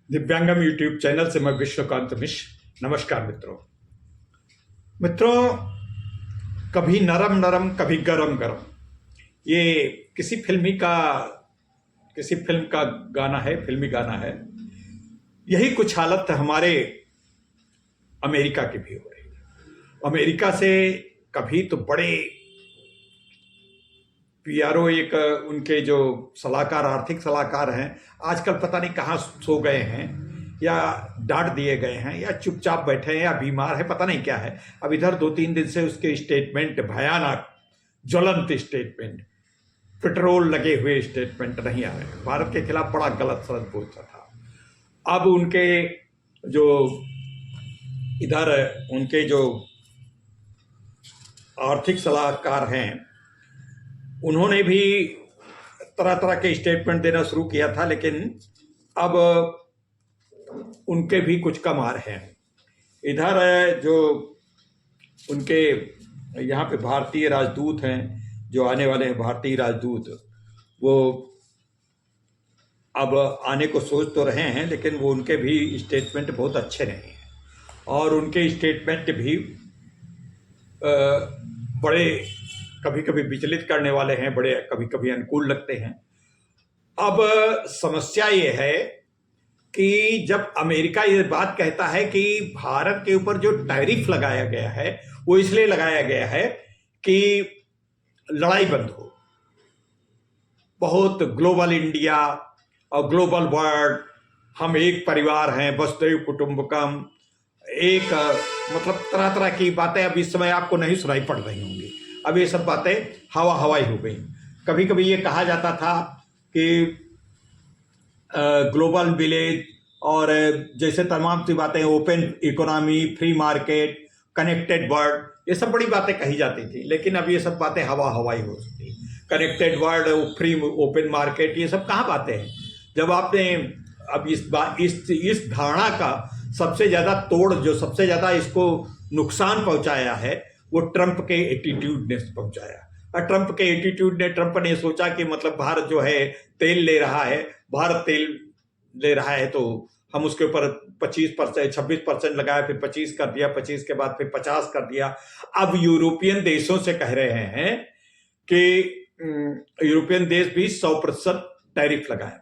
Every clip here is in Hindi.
दिव्यांगम यूट्यूब चैनल से मैं विश्वकांत मिश्र। नमस्कार मित्रों। मित्रों, कभी नरम नरम कभी गरम गरम, ये किसी फिल्म का गाना है, फिल्मी गाना है। यही कुछ हालत हमारे अमेरिका की भी हो रही है। अमेरिका से कभी तो बड़े पीआरओ, एक उनके जो सलाहकार, आर्थिक सलाहकार हैं, आजकल पता नहीं कहाँ सो गए हैं या डांट दिए गए हैं या चुपचाप बैठे हैं या बीमार है, पता नहीं क्या है। अब इधर 2-3 दिन से उसके स्टेटमेंट, भयानक ज्वलंत स्टेटमेंट, पेट्रोल लगे हुए स्टेटमेंट नहीं आ रहे। भारत के खिलाफ बड़ा गलत सलत बोलता था। अब उनके जो आर्थिक सलाहकार हैं, उन्होंने भी तरह तरह के स्टेटमेंट देना शुरू किया था, लेकिन अब उनके भी कुछ कम आ रहे हैं। इधर जो उनके यहाँ पे भारतीय राजदूत हैं, जो आने वाले हैं भारतीय राजदूत, वो अब आने को सोच तो रहे हैं, लेकिन वो उनके भी स्टेटमेंट बहुत अच्छे नहीं हैं और उनके स्टेटमेंट भी बड़े कभी कभी विचलित करने वाले हैं, बड़े कभी कभी अनुकूल लगते हैं। अब समस्या ये है कि जब अमेरिका ये बात कहता है कि भारत के ऊपर जो टैरिफ लगाया गया है वो इसलिए लगाया गया है कि लड़ाई बंद हो, बहुत ग्लोबल इंडिया और ग्लोबल वर्ल्ड, हम एक परिवार हैं, वसुधैव कुटुंबकम, एक मतलब तरह तरह की बातें अब इस समय आपको नहीं सुनाई पड़ रही होंगी। अब ये सब बातें हवाई हो गई। कभी कभी ये कहा जाता था कि ग्लोबल विलेज और जैसे तमाम सी बातें, open economy, free market, connected world, ये सब बड़ी बातें कही जाती थी, लेकिन अब ये सब बातें हवाई हो सकती। Connected world, free open market, ये सब कहाँ बातें हैं जब आपने अब इस धारणा का सबसे ज्यादा तोड़, जो सबसे ज्यादा इसको नुकसान पहुंचाया है, वो ट्रंप के एटीट्यूड ने पहुंचाया। और ट्रंप ने सोचा कि मतलब भारत जो है तेल ले रहा है, भारत तेल ले रहा है तो हम उसके ऊपर 25%, 26% लगाया, फिर 25 कर दिया, 25 के बाद फिर 50 कर दिया। अब यूरोपियन देशों से कह रहे हैं कि यूरोपियन देश भी 100% टैरिफ लगाए।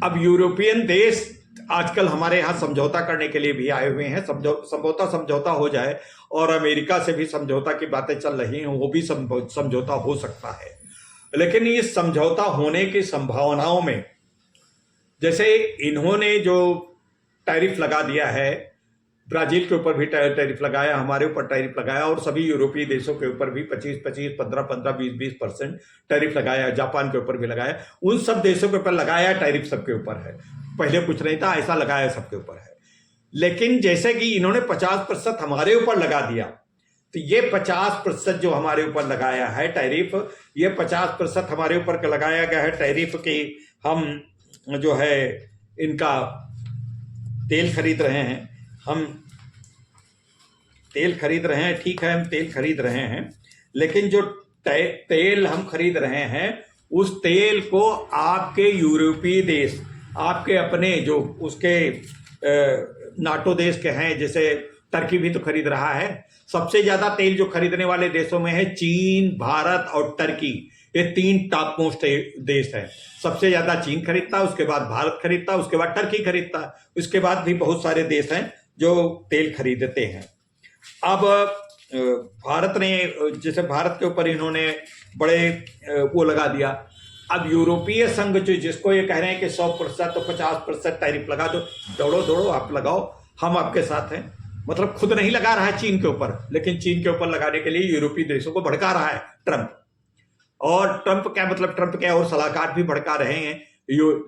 अब यूरोपियन देश आजकल हमारे यहाँ समझौता करने के लिए भी आए हुए हैं। समझौता हो जाए और अमेरिका से भी समझौता की बातें चल रही हैं, वो भी समझौता हो सकता है। लेकिन इस समझौता होने की संभावनाओं में, जैसे इन्होंने जो टैरिफ लगा दिया है, ब्राजील के ऊपर भी टैरिफ लगाया, हमारे ऊपर टैरिफ लगाया और सभी यूरोपीय देशों के ऊपर भी 25-25, 15-15, 20-20% टैरिफ लगाया, जापान के ऊपर भी लगाया, उन सब देशों के ऊपर लगाया टैरिफ, सबके ऊपर है। पहले कुछ नहीं था, ऐसा लगाया सबके ऊपर है। लेकिन जैसे कि इन्होंने 50% हमारे ऊपर लगा दिया, तो ये 50% जो हमारे ऊपर लगाया है टैरिफ, ये 50% हमारे ऊपर लगाया गया है टैरिफ कि हम जो है इनका तेल खरीद रहे हैं, हम तेल खरीद रहे हैं, ठीक है, हम तेल खरीद रहे हैं, लेकिन जो तेल हम खरीद रहे हैं, उस तेल को आपके यूरोपीय देश, आपके अपने जो उसके नाटो देश के हैं, जैसे टर्की भी तो खरीद रहा है। सबसे ज्यादा तेल जो खरीदने वाले देशों में है चीन, भारत और टर्की, ये 3 टॉप मोस्ट देश है। सबसे ज्यादा चीन खरीदता, उसके बाद भारत खरीदता, उसके बाद टर्की खरीदता, उसके बाद भी बहुत सारे देश हैं जो तेल खरीदते हैं। अब भारत ने, जैसे भारत के ऊपर इन्होंने बड़े वो लगा दिया। अब यूरोपीय संघ जो, जिसको ये कह रहे हैं कि 100% तो 50% टैरिफ लगा दो, दौड़ो आप लगाओ, हम आपके साथ हैं। मतलब खुद नहीं लगा रहा है चीन के ऊपर, लेकिन चीन के ऊपर लगाने के लिए यूरोपीय देशों को भड़का रहा है ट्रंप। और ट्रंप क्या मतलब, ट्रंप क्या और सलाहकार भी भड़का रहे हैं।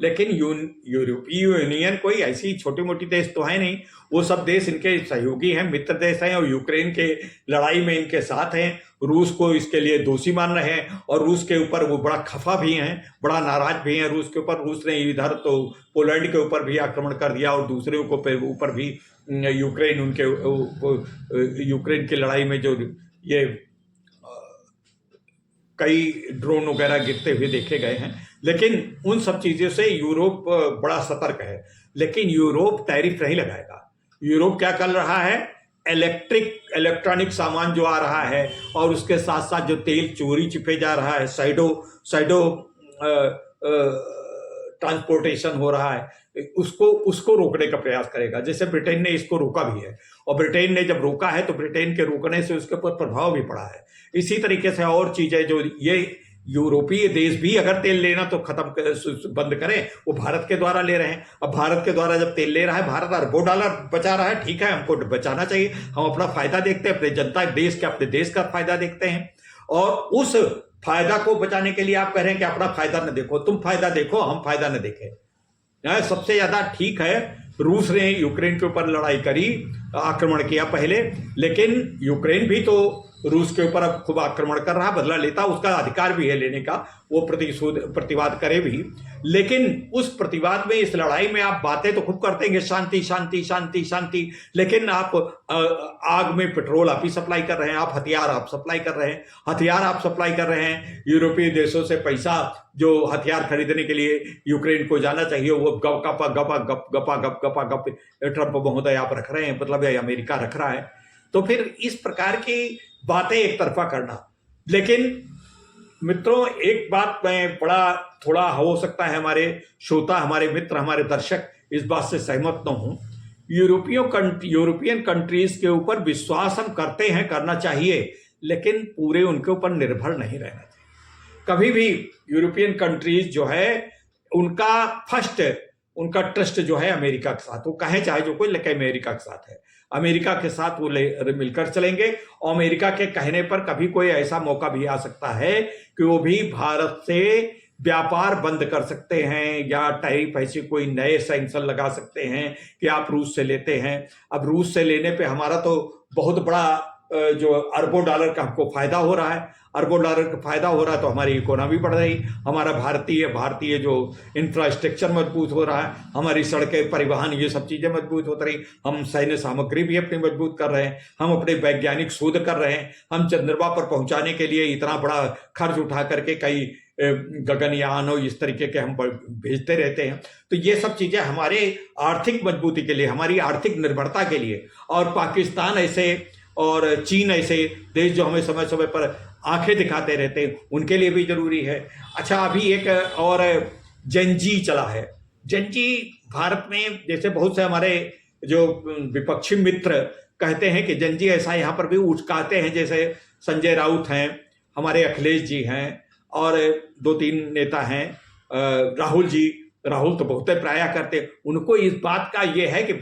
लेकिन यूरोपीय यूनियन कोई ऐसी छोटी मोटी देश तो है नहीं, वो सब देश इनके सहयोगी हैं, मित्र देश हैं, और यूक्रेन के लड़ाई में इनके साथ हैं। रूस को इसके लिए दोषी मान रहे हैं और रूस के ऊपर वो बड़ा खफा भी हैं, बड़ा नाराज भी हैं रूस के ऊपर। रूस ने इधर तो पोलैंड के ऊपर भी आक्रमण कर दिया और दूसरे को ऊपर भी यूक्रेन की लड़ाई में जो ये कई ड्रोन वगैरह गिरते हुए देखे गए हैं। लेकिन उन सब चीज़ों से यूरोप बड़ा सतर्क है। लेकिन यूरोप टैरिफ नहीं लगाएगा। यूरोप क्या कर रहा है, इलेक्ट्रॉनिक सामान जो आ रहा है और उसके साथ साथ जो तेल चोरी छिपे जा रहा है, साइडो साइडो ट्रांसपोर्टेशन हो रहा है, उसको उसको रोकने का प्रयास करेगा। जैसे ब्रिटेन ने इसको रोका भी है, और ब्रिटेन ने जब रोका है तो ब्रिटेन के रोकने से उसके ऊपर प्रभाव भी पड़ा है। इसी तरीके से और चीजें जो ये यूरोपीय देश भी अगर तेल लेना तो बंद करें, वो भारत के द्वारा ले रहे हैं। अब भारत के द्वारा जब तेल ले रहा है, भारत अरबों डॉलर बचा रहा है, ठीक है, हमको बचाना चाहिए। हम अपना फायदा देखते हैं, अपने जनता अपने देश का फायदा देखते हैं। और उस फायदा को बचाने के लिए आप कह रहे हैं कि अपना फायदा न देखो, तुम फायदा देखो, हम फायदा न देखें। सबसे ज्यादा ठीक है, रूस ने यूक्रेन के ऊपर लड़ाई करी, आक्रमण किया पहले, लेकिन यूक्रेन भी तो रूस के ऊपर अब खूब आक्रमण कर रहा, बदला लेता, उसका अधिकार भी है लेने का, वो प्रतिवाद करे भी। लेकिन उस प्रतिवाद में, इस लड़ाई में आप बातें तो खूब करते हैं, शांति शांति शांति शांति, लेकिन आप आग में पेट्रोल आप ही सप्लाई कर रहे हैं, आप हथियार आप सप्लाई कर रहे हैं, यूरोपीय देशों से पैसा जो हथियार खरीदने के लिए यूक्रेन को जाना चाहिए, वो गप ट्रंप महोदय आप रख रहे हैं, मतलब अमेरिका रख रहा है। तो फिर इस प्रकार की बातें एक तरफा करना। लेकिन मित्रों, एक बात मैं थोड़ा हो सकता है हमारे श्रोता, हमारे मित्र, हमारे दर्शक इस बात से सहमत न हूं। यूरोपियन कंट्रीज के ऊपर विश्वास हम करते हैं, करना चाहिए, लेकिन पूरे उनके ऊपर निर्भर नहीं रहना चाहिए। कभी भी यूरोपियन कंट्रीज जो है, उनका ट्रस्ट जो है अमेरिका के साथ, वो कहे चाहे जो कोई, लेकिन अमेरिका के साथ है। अमेरिका के साथ वो मिलकर चलेंगे, और अमेरिका के कहने पर कभी कोई ऐसा मौका भी आ सकता है कि वो भी भारत से व्यापार बंद कर सकते हैं, या टैरिफ ऐसे कोई नए सैंक्शन लगा सकते हैं कि आप रूस से लेते हैं। अब रूस से लेने पे हमारा तो बहुत बड़ा जो अरबों डॉलर का हमको फायदा हो रहा है, अरबों डॉलर का फायदा हो रहा है, तो हमारी इकोनॉमी बढ़ रही, हमारा भारतीय जो इंफ्रास्ट्रक्चर मजबूत हो रहा है, हमारी सड़कें, परिवहन, ये सब चीजें मजबूत होती रही, हम सैन्य सामग्री भी अपनी मजबूत कर रहे हैं, हम अपने वैज्ञानिक शोध कर रहे हैं, हम चंद्रमा पर पहुंचाने के लिए इतना बड़ा खर्च उठा करके कई गगनयान और इस तरीके के हम भेजते रहते हैं। तो ये सब चीजें हमारे आर्थिक मजबूती के लिए, हमारी आर्थिक निर्भरता के लिए, और पाकिस्तान ऐसे और चीन ऐसे देश जो हमें समय समय पर आंखें दिखाते रहते हैं, उनके लिए भी जरूरी है। अच्छा, अभी एक और जेनजी चला है। जेनजी भारत में, जैसे बहुत से हमारे जो विपक्षी मित्र कहते हैं कि जेनजी ऐसा, यहाँ पर भी उचकाते हैं, जैसे संजय राउत हैं, हमारे अखिलेश जी हैं, और 2-3 नेता हैं, राहुल तो बहुत प्राय करते, उनको इस बात का ये है कि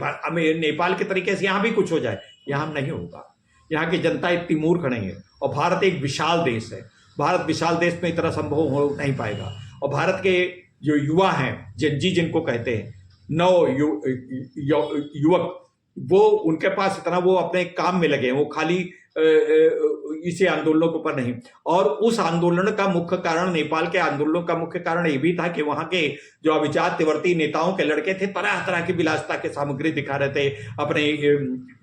नेपाल के तरीके से यहाँ भी कुछ हो जाए। यहाँ नहीं होगा, यहाँ की जनता इतनी मूर्ख नहीं है, और भारत एक विशाल देश है। भारत विशाल देश में इतना संभव हो नहीं पाएगा। और भारत के जो युवा हैं, जेनजी जिनको कहते हैं, युवक, वो उनके पास इतना, वो अपने काम में लगे हैं, वो खाली इसी आंदोलनों के ऊपर नहीं। और उस आंदोलन का मुख्य कारण, नेपाल के आंदोलनों का मुख्य कारण ये भी था कि वहां के जो अभिजात तिवर्ती नेताओं के लड़के थे, तरह तरह की विलासिता के सामग्री दिखा रहे थे, अपने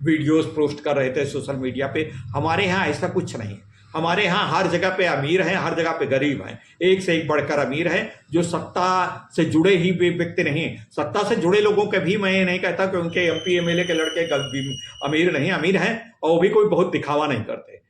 वीडियोस पोस्ट कर रहे थे सोशल मीडिया पे। हमारे यहाँ ऐसा कुछ नहीं। हमारे यहाँ हर जगह पे अमीर हैं, हर जगह पे गरीब हैं, एक से एक बढ़कर अमीर हैं, जो सत्ता से जुड़े ही व्यक्ति नहीं। सत्ता से जुड़े लोगों के भी मैं नहीं कहता कि उनके MP MLA के लड़के अमीर नहीं, अमीर हैं, और वो भी कोई बहुत दिखावा नहीं करते।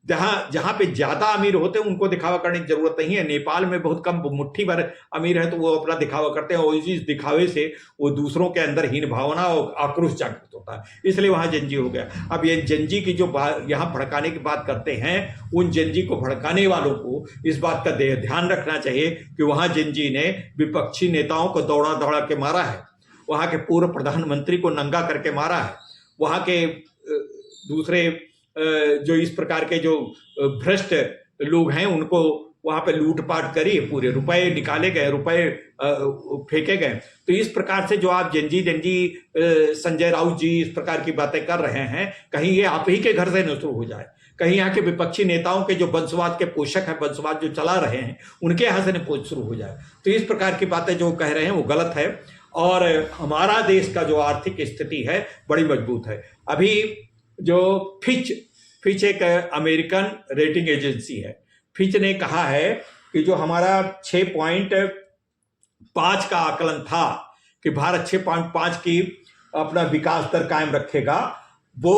जहां पे ज्यादा अमीर होते हैं उनको दिखावा करने की जरूरत नहीं है। नेपाल में बहुत कम, मुट्ठी भर अमीर है, तो वो अपना दिखावा करते हैं, और इस दिखावे से वो दूसरों के अंदर हीन भावना और आक्रोश जागृत होता है, इसलिए वहां जेनजी हो गया। अब ये जेनजी की जो यहाँ भड़काने की बात करते हैं, उन जेनजी को भड़काने वालों को इस बात का ध्यान रखना चाहिए कि वहां जेनजी ने विपक्षी नेताओं को दौड़ा दौड़ा के मारा है, वहां के पूर्व प्रधानमंत्री को नंगा करके मारा है, वहां के दूसरे जो इस प्रकार के जो भ्रष्ट लोग हैं उनको वहां पे लूटपाट करी, पूरे रुपए निकाले गए, रुपए फेंके गए। तो इस प्रकार से जो आप जेनजी संजय राउत जी इस प्रकार की बातें कर रहे हैं, कहीं ये आप ही के घर से न शुरू हो जाए, कहीं यहाँ के विपक्षी नेताओं के जो वंशवाद के पोषक है, वंशवाद जो चला रहे हैं, उनके यहाँ से न शुरू हो जाए। तो इस प्रकार की बातें जो कह रहे हैं वो गलत है। और हमारा देश का जो आर्थिक स्थिति है बड़ी मजबूत है। अभी जो फिच एक अमेरिकन रेटिंग एजेंसी है, फिच ने कहा है कि जो हमारा 6 पॉइंट 5 का आकलन था कि भारत 6.5 की अपना विकास दर कायम रखेगा, वो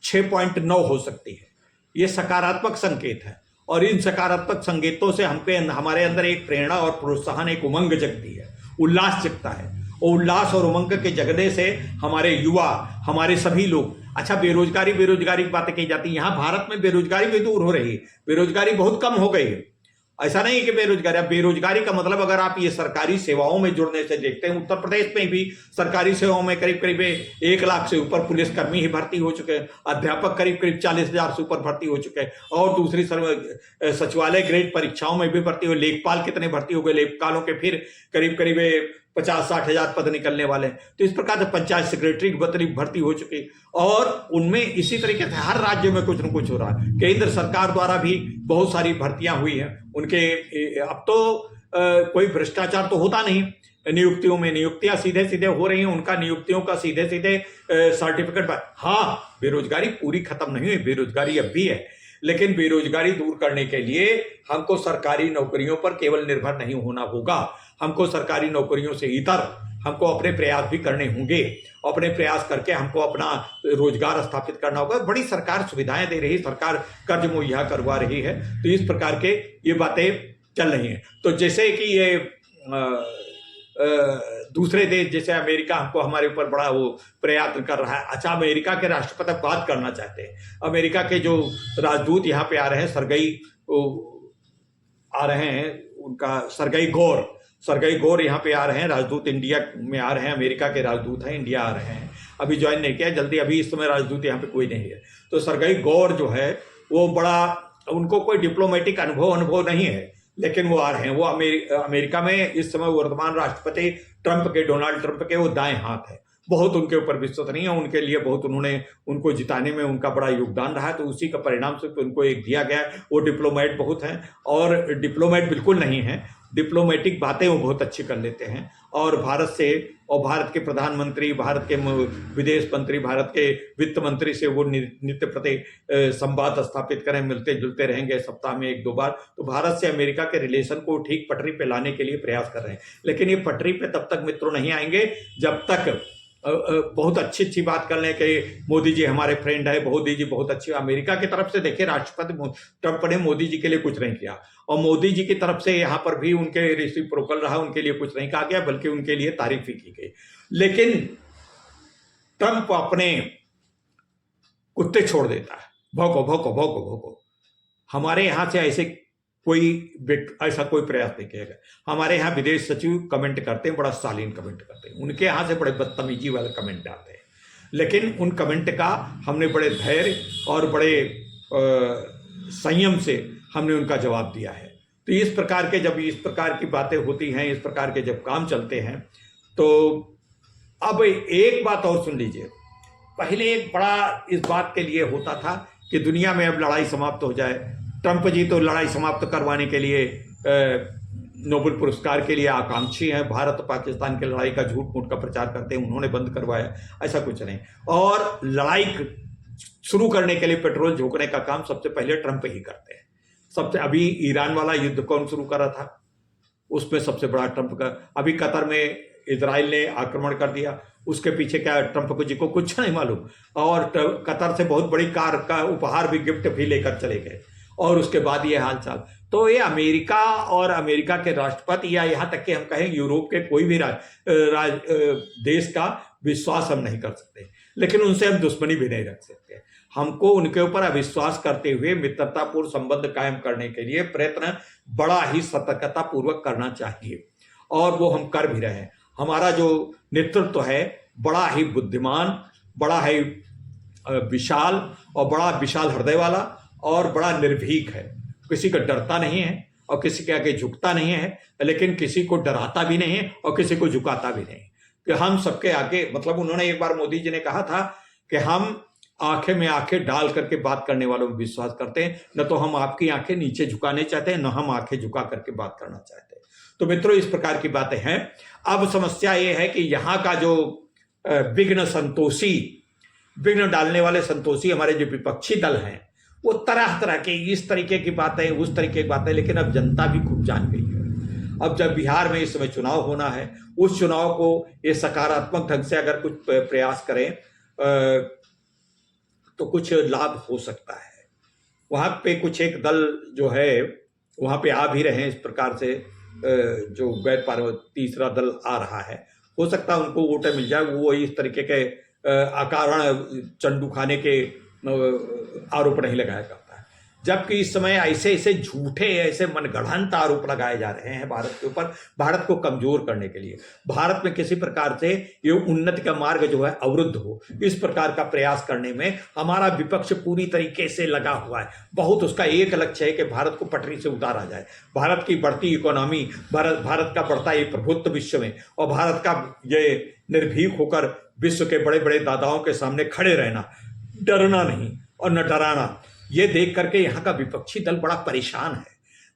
6.9 हो सकती है। ये सकारात्मक संकेत है और इन सकारात्मक संकेतों से हमारे अंदर एक प्रेरणा और प्रोत्साहन, एक उमंग जगती है, उल्लास जगता है। और उल्लास और उमंग के जगने से हमारे युवा, हमारे सभी लोग, अच्छा बेरोजगारी की बातें की जाती है, यहाँ भारत में बेरोजगारी भी दूर हो रही है, बेरोजगारी बहुत कम हो गई है। ऐसा नहीं है कि बेरोजगारी, अब बेरोजगारी का मतलब अगर आप ये सरकारी सेवाओं में जुड़ने से देखते हैं, उत्तर प्रदेश में भी सरकारी सेवाओं में करीब करीब 1 लाख से ऊपर पुलिसकर्मी ही भर्ती हो चुके हैं, अध्यापक करीब करीब 40,000 से ऊपर भर्ती हो चुके हैं, और दूसरी सचिवालय ग्रेड परीक्षाओं में भी भर्ती हो, लेखपाल कितने भर्ती हो गए, लेखपालों के फिर करीब करीब 50-60 हजार पद निकलने वाले हैं। तो इस प्रकार से पंचायत सेक्रेटरी की भर्ती हो चुकी, और उनमें इसी तरीके से हर राज्य में कुछ न कुछ हो रहा है। केंद्र सरकार द्वारा भी बहुत सारी भर्तियां हुई हैं उनके। अब तो कोई भ्रष्टाचार तो होता नहीं नियुक्तियों में, नियुक्तियां सीधे सीधे हो रही हैं, उनका नियुक्तियों का सीधे सीधे सर्टिफिकेट पर। हाँ, बेरोजगारी पूरी खत्म नहीं हुई, बेरोजगारी अब भी है, लेकिन बेरोजगारी दूर करने के लिए हमको सरकारी नौकरियों पर केवल निर्भर नहीं होना होगा, हमको सरकारी नौकरियों से इतर हमको अपने प्रयास भी करने होंगे। अपने प्रयास करके हमको अपना रोजगार स्थापित करना होगा। बड़ी सरकार सुविधाएं दे रही है, सरकार कर्ज मुहैया करवा रही है, तो इस प्रकार के ये बातें चल रही हैं। तो जैसे कि ये दूसरे देश जैसे अमेरिका हमको हमारे ऊपर बड़ा वो प्रयत्न कर रहा है। अच्छा, अमेरिका के राष्ट्रपति बात करना चाहते हैं, अमेरिका के जो राजदूत यहाँ पे आ रहे हैं, सरगई आ रहे हैं, उनका सरगई गौर यहाँ पे आ रहे हैं, राजदूत इंडिया में आ रहे हैं, अमेरिका के राजदूत हैं, इंडिया आ रहे हैं, अभी ज्वाइन नहीं किया जल्दी, अभी इस समय राजदूत यहाँ पे कोई नहीं है। तो सरगई गौर जो है वो बड़ा, उनको कोई डिप्लोमेटिक अनुभव नहीं है, लेकिन वो आ रहे हैं। वो अमेरिका में इस समय वर्तमान राष्ट्रपति डोनाल्ड ट्रंप के वो दाएं हाथ है, बहुत उनके ऊपर विश्वास नहीं है, उनके लिए बहुत उनको जिताने में उनका बड़ा योगदान रहा है, तो उसी का परिणाम से उनको एक दिया गया। वो डिप्लोमेट बहुत हैं, और डिप्लोमेट बिल्कुल नहीं है, डिप्लोमेटिक बातें वो बहुत अच्छी कर लेते हैं, और भारत से और भारत के प्रधानमंत्री, भारत के विदेश मंत्री, भारत के वित्त मंत्री से वो नित्य प्रति संवाद स्थापित करें, मिलते जुलते रहेंगे सप्ताह में 1-2 बार। तो भारत से अमेरिका के रिलेशन को ठीक पटरी पे लाने के लिए प्रयास कर रहे हैं, लेकिन ये पटरी पे तब तक मित्रों नहीं आएंगे जब तक बहुत अच्छी बात कर लें कि मोदी जी हमारे फ्रेंड है, मोदी जी बहुत अच्छे। अमेरिका की तरफ से देखिए, राष्ट्रपति ट्रंप ने मोदी जी के लिए कुछ नहीं किया, और मोदी जी की तरफ से यहाँ पर भी उनके रेसिप्रोकल रहा, उनके लिए कुछ नहीं कहा गया, बल्कि उनके लिए तारीफ ही की गई। लेकिन ट्रंप अपने कुत्ते छोड़ देता है, भौंको भौंको भौंको भौंको। हमारे यहाँ से ऐसा कोई प्रयास नहीं किया गया। हमारे यहाँ विदेश सचिव कमेंट करते हैं, बड़ा शालीन कमेंट करते हैं, उनके यहाँ से बड़े बदतमीजी वाले कमेंट आते हैं, लेकिन उन कमेंट का हमने बड़े धैर्य और बड़े संयम से हमने उनका जवाब दिया है। तो इस प्रकार की बातें होती हैं, इस प्रकार के जब काम चलते हैं, तो अब एक बात और सुन लीजिए। पहले एक बड़ा इस बात के लिए होता था कि दुनिया में अब लड़ाई समाप्त हो जाए। ट्रंप जी तो लड़ाई समाप्त करवाने के लिए नोबेल पुरस्कार के लिए आकांक्षी हैं। भारत पाकिस्तान की लड़ाई का झूठ मूठ का प्रचार करते हैं, उन्होंने बंद करवाया, ऐसा कुछ नहीं। और लड़ाई शुरू करने के लिए पेट्रोल झोंकने का काम सबसे पहले ट्रंप ही करते हैं। अभी ईरान वाला युद्ध कौन शुरू करा था, उसमें सबसे बड़ा ट्रंप का। अभी कतर में इजराइल ने आक्रमण कर दिया, उसके पीछे क्या ट्रंप जी को कुछ नहीं मालूम, और कतर से बहुत बड़ी कार का उपहार भी, गिफ्ट भी लेकर चले गए, और उसके बाद ये हालचाल। तो ये अमेरिका और अमेरिका के राष्ट्रपति, या यहाँ तक कि हम कहें यूरोप के कोई भी देश का विश्वास हम नहीं कर सकते, लेकिन उनसे हम दुश्मनी भी नहीं रख सकते। हमको उनके ऊपर अविश्वास करते हुए मित्रतापूर्ण संबंध कायम करने के लिए प्रयत्न बड़ा ही सतर्कता पूर्वक करना चाहिए, और वो हम कर भी रहे हैं। हमारा जो नेतृत्व है बड़ा ही बुद्धिमान, बड़ा ही विशाल, और बड़ा विशाल हृदय वाला, और बड़ा निर्भीक है। किसी को डरता नहीं है और किसी के आगे झुकता नहीं है, लेकिन किसी को डराता भी नहीं है और किसी को झुकाता भी नहीं, कि हम सबके आगे, मतलब उन्होंने एक बार मोदी जी ने कहा था कि हम आंखें में आंखें डाल करके बात करने वालों में विश्वास करते हैं, न तो हम आपकी आंखें नीचे झुकाने चाहते हैं, न हम आंखें झुका करके बात करना चाहते हैं। तो मित्रों, इस प्रकार की बातें हैं। अब समस्या ये है कि यहाँ का जो विघ्न डालने वाले संतोषी हमारे जो विपक्षी दल हैं, वो तरह तरह के इस तरीके की बातें, उस तरीके की बातें, लेकिन अब जनता भी खूब जान गई है। अब जब बिहार में इस समय चुनाव होना है, उस चुनाव को ये सकारात्मक ढंग से अगर कुछ प्रयास करें तो कुछ लाभ हो सकता है। वहाँ पे कुछ एक दल जो है वहाँ पे आ भी रहे हैं, इस प्रकार से जो गैर पार्वती तीसरा दल आ रहा है, हो सकता है उनको वोटें मिल जाए। वो इस तरीके के अकारण चंडू खाने के आरोप नहीं लगाया करता है, जबकि इस समय ऐसे ऐसे झूठे, ऐसे मनगढ़ंत आरोप लगाए जा रहे हैं भारत के ऊपर, भारत को कमजोर करने के लिए, भारत में किसी प्रकार से ये उन्नति का मार्ग जो है अवरुद्ध हो, इस प्रकार का प्रयास करने में हमारा विपक्ष पूरी तरीके से लगा हुआ है। बहुत उसका एक लक्ष्य है कि भारत को पटरी से उतारा जाए, भारत की बढ़ती इकोनॉमी, भारत का बढ़ता ये प्रभुत्व विश्व में, और भारत का ये निर्भीक होकर विश्व के बड़े बड़े दादाओं के सामने खड़े रहना, डरना नहीं और न डराना, ये देख करके यहाँ का विपक्षी दल बड़ा परेशान है।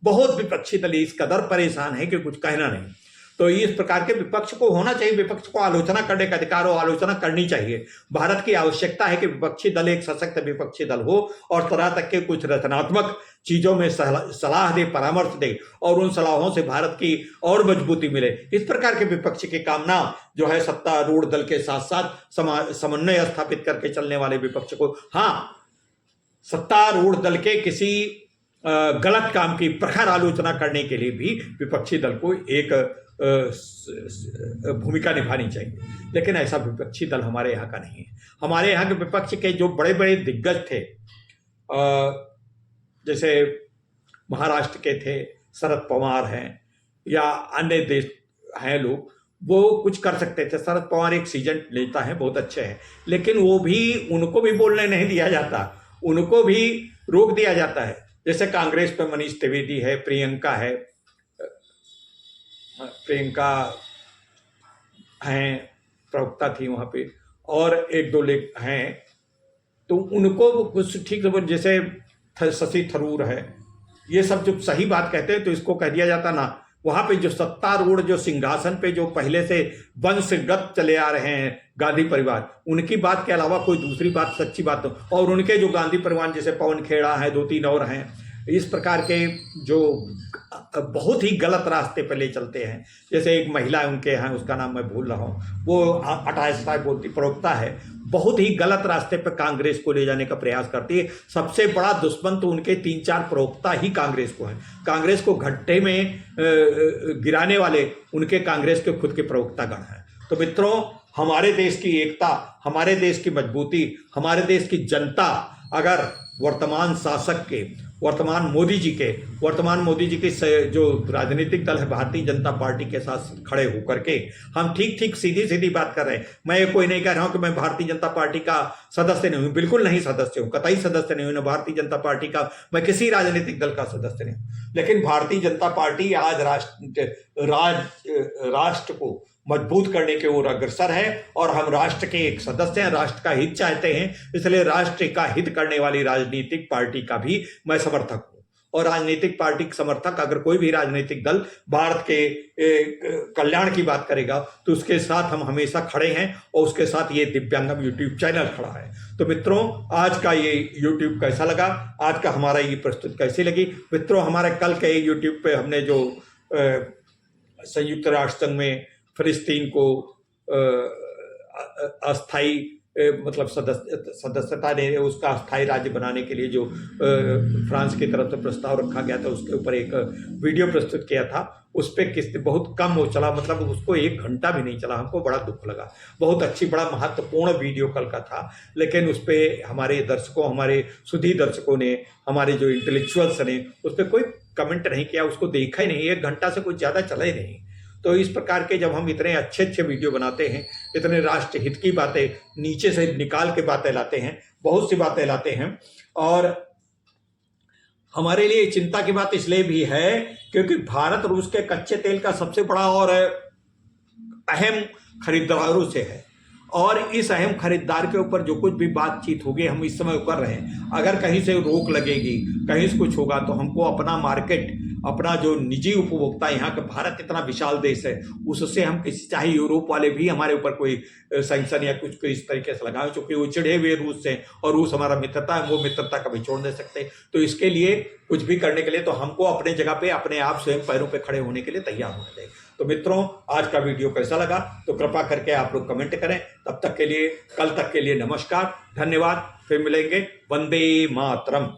बहुत विपक्षी दल इस कदर परेशान है कि कुछ कहना नहीं। तो इस प्रकार के विपक्ष को होना चाहिए, विपक्ष को आलोचना करने का अधिकार और आलोचना करनी चाहिए। भारत की आवश्यकता है कि विपक्षी दल एक सशक्त विपक्षी दल हो और तरह तक के कुछ रचनात्मक चीजों में सलाह दे, परामर्श दे, और उन सलाहों से भारत की और मजबूती मिले। इस प्रकार के विपक्ष की कामना जो है सत्तारूढ़ दल के साथ साथ समन्वय स्थापित करके चलने वाले विपक्ष को, हाँ, सत्तारूढ़ दल के किसी गलत काम की प्रखर आलोचना करने के लिए भी विपक्षी दल को एक भूमिका निभानी चाहिए। लेकिन ऐसा विपक्षी दल हमारे यहाँ का नहीं है। हमारे यहाँ के विपक्ष के जो बड़े बड़े दिग्गज थे, जैसे महाराष्ट्र के थे शरद पवार हैं या अन्य देश हैं लोग, वो कुछ कर सकते थे। शरद पवार एक सीजन नेता हैं, बहुत अच्छे हैं, लेकिन वो भी, उनको भी बोलने नहीं दिया जाता, उनको भी रोक दिया जाता है। जैसे कांग्रेस पे मनीष त्रिवेदी है, प्रियंका है, प्रियंका हैं, प्रवक्ता थी वहाँ पे, और एक दो लोग हैं, तो उनको कुछ ठीक, जैसे शशि थरूर है, ये सब जो सही बात कहते हैं तो इसको कह दिया जाता ना। वहाँ पे जो सत्तारूढ़, जो सिंहासन पे जो पहले से वंशगत चले आ रहे हैं गांधी परिवार, उनकी बात के अलावा कोई दूसरी बात सच्ची बात हो, और उनके जो गांधी परिवार जैसे पवन खेड़ा है, दो तीन और हैं, इस प्रकार के जो बहुत ही गलत रास्ते पर ले चलते हैं। जैसे एक महिला उनके यहाँ, उसका नाम मैं भूल रहा हूँ, वो 28 बोलती प्रवक्ता है, बहुत ही गलत रास्ते पर कांग्रेस को ले जाने का प्रयास करती है। सबसे बड़ा दुश्मन तो उनके 3-4 प्रवक्ता ही कांग्रेस को हैं। कांग्रेस को घट्टे में गिराने वाले उनके कांग्रेस के खुद के प्रवक्तागण हैं। तो मित्रों, हमारे देश की एकता, हमारे देश की मजबूती, हमारे देश की जनता अगर वर्तमान शासक के, वर्तमान मोदी जी के जो राजनीतिक दल है भारतीय जनता पार्टी के साथ खड़े होकर के, हम ठीक सीधी सीधी बात कर रहे हैं। मैं ये कोई नहीं कह रहा हूं कि मैं भारतीय जनता पार्टी का सदस्य नहीं हूं, बिल्कुल नहीं सदस्य हूं, कतई सदस्य नहीं हूं, न भारतीय जनता पार्टी का, मैं किसी राजनीतिक दल का सदस्य नहीं हूं। लेकिन भारतीय जनता पार्टी आज राष्ट्र को मजबूत करने के ओर अग्रसर है, और हम राष्ट्र के एक सदस्य हैं, राष्ट्र का हित चाहते हैं, इसलिए राष्ट्र का हित करने वाली राजनीतिक पार्टी का भी मैं समर्थक हूं। और राजनीतिक पार्टी समर्थक, अगर कोई भी राजनीतिक दल भारत के कल्याण की बात करेगा तो उसके साथ हम हमेशा खड़े हैं, और उसके साथ ये दिव्यांगम यूट्यूब चैनल खड़ा है। तो मित्रों, आज का ये यूट्यूब कैसा लगा, आज का हमारा ये प्रस्तुति कैसी लगी? मित्रों, हमारे कल के यूट्यूब पे हमने जो संयुक्त राष्ट्र संघ में फिलिस्तीन को अस्थाई मतलब सदस्यता देने, उसका अस्थाई राज्य बनाने के लिए जो फ्रांस की तरफ से प्रस्ताव रखा गया था, उसके ऊपर एक वीडियो प्रस्तुत किया था। उस पर किस्त बहुत कम हो चला, मतलब उसको 1 घंटा भी नहीं चला। हमको बड़ा दुख लगा। बहुत अच्छी, बड़ा महत्वपूर्ण वीडियो कल का था, लेकिन उस पर हमारे दर्शकों, हमारे सुधी दर्शकों ने, हमारे जो इंटेलेक्चुअल्स ने उस पर कोई कमेंट नहीं किया, उसको देखा ही नहीं। 1 घंटा से कुछ ज़्यादा चला ही नहीं। तो इस प्रकार के जब हम इतने अच्छे वीडियो बनाते हैं, इतने राष्ट्र हित की बातें नीचे से निकाल के बातें लाते हैं, बहुत सी बातें लाते हैं, और हमारे लिए चिंता की बात इसलिए भी है क्योंकि भारत रूस के कच्चे तेल का सबसे बड़ा और अहम खरीदारों से है, और इस अहम खरीदार के ऊपर जो कुछ भी बातचीत होगी, हम इस समय कर रहे हैं। अगर कहीं से रोक लगेगी, कहीं से कुछ होगा, तो हमको अपना मार्केट, अपना जो निजी उपभोक्ता, यहाँ का भारत इतना विशाल देश है, उससे हम किसी, चाहे यूरोप वाले भी हमारे ऊपर कोई सैंक्शन या कुछ को इस तरीके से लगाए, क्योंकि वो चिढ़े हुए रूस से, और रूस हमारा मित्रता है, वो मित्रता कभी छोड़ नहीं सकते। तो इसके लिए कुछ भी करने के लिए तो हमको अपने जगह पे अपने आप स्वयं पैरों पे खड़े होने के लिए तैयार होना चाहिए। तो मित्रों, आज का वीडियो कैसा लगा तो कृपा करके आप लोग कमेंट करें। तब तक के लिए, कल तक के लिए नमस्कार, धन्यवाद, फिर मिलेंगे। वंदे मातरम।